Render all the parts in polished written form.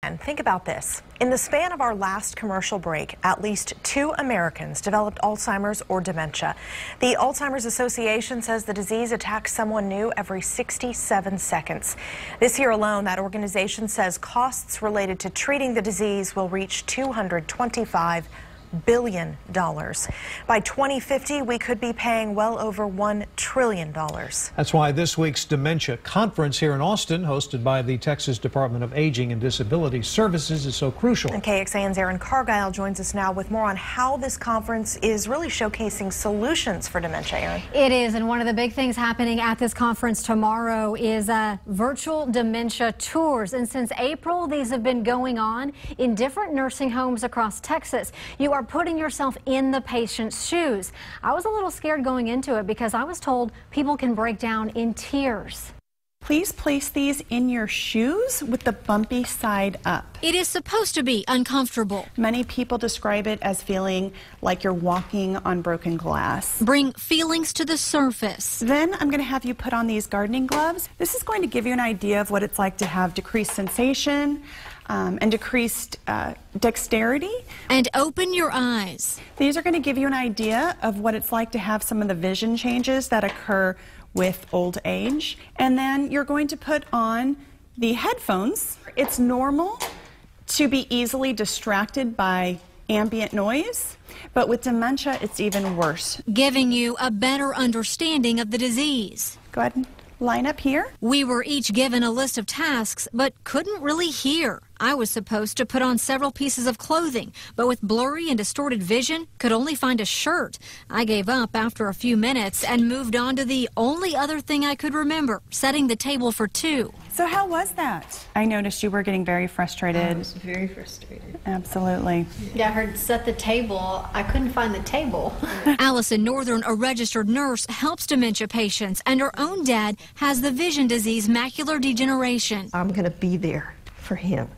And think about this. In the span of our last commercial break, at least 2 Americans developed Alzheimer's or dementia. The Alzheimer's Association says the disease attacks someone new every 67 seconds. This year alone, that organization says costs related to treating the disease will reach $225 billion. By 2050, we could be paying well over $1 trillion. That's why this week's Dementia Conference here in Austin, hosted by the Texas Department of Aging and Disability Services, is so crucial. And KXAN's Erin Cargile joins us now with more on how this conference is really showcasing solutions for dementia. Erin. It is, and one of the big things happening at this conference tomorrow is virtual dementia tours. And since April, these have been going on in different nursing homes across Texas. You are putting yourself in the patient's shoes. I was a little scared going into it because I was told people can break down in tears. Please place these in your shoes with the bumpy side up. It is supposed to be uncomfortable. Many people describe it as feeling like you're walking on broken glass. Bring feelings to the surface. Then I'm going to have you put on these gardening gloves. This is going to give you an idea of what it's like to have decreased sensation and decreased dexterity. And open your eyes. These are going to give you an idea of what it's like to have some of the vision changes that occur with old age. And then you're going to put on the headphones. It's normal to be easily distracted by ambient noise, but with dementia, it's even worse. Giving you a better understanding of the disease. Go ahead and line up here. We were each given a list of tasks, but couldn't really hear. I was supposed to put on several pieces of clothing, but with blurry and distorted vision, could only find a shirt. I gave up after a few minutes and moved on to the only other thing I could remember, setting the table for 2. So how was that? I noticed you were getting very frustrated. I was very frustrated. Absolutely. Yeah, I heard set the table. I couldn't find the table. Allison Northern, a registered nurse, helps dementia patients, and her own dad has the vision disease macular degeneration. I'm going to be there for him.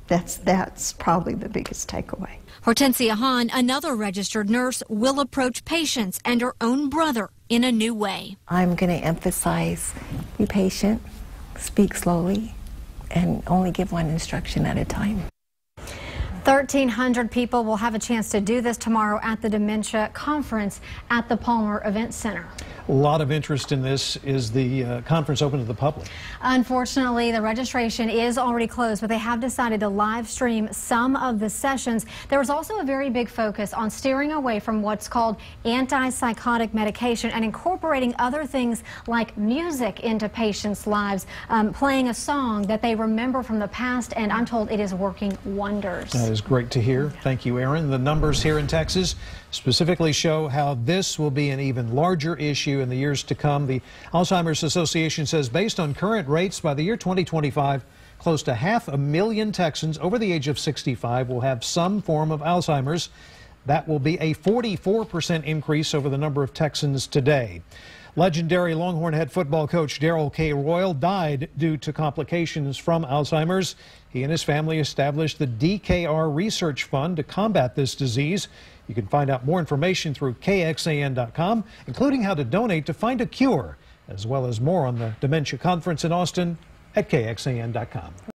That's probably the biggest takeaway. Hortensia Hahn, another registered nurse, will approach patients and her own brother in a new way. I'm going to emphasize, be patient, speak slowly, and only give one instruction at a time. 1,300 people will have a chance to do this tomorrow at the Dementia Conference at the Palmer Event Center. A lot of interest in this. Is the conference open to the public? Unfortunately, the registration is already closed, but they have decided to live stream some of the sessions. There was also a very big focus on steering away from what's called antipsychotic medication and incorporating other things like music into patients' lives, playing a song that they remember from the past, and I'm told it is working wonders. That is great to hear. Thank you, Erin. The numbers here in Texas specifically show how this will be an even larger issue in the years to come. The Alzheimer's Association says based on current rates, by the year 2025, close to 500,000 Texans over the age of 65 will have some form of Alzheimer's. That will be a 44% increase over the number of Texans today. Legendary Longhorn head football coach Darrell K. Royal died due to complications from Alzheimer's. He and his family established the DKR Research Fund to combat this disease. You can find out more information through KXAN.com, including how to donate to find a cure, as well as more on the Dementia Conference in Austin at KXAN.com.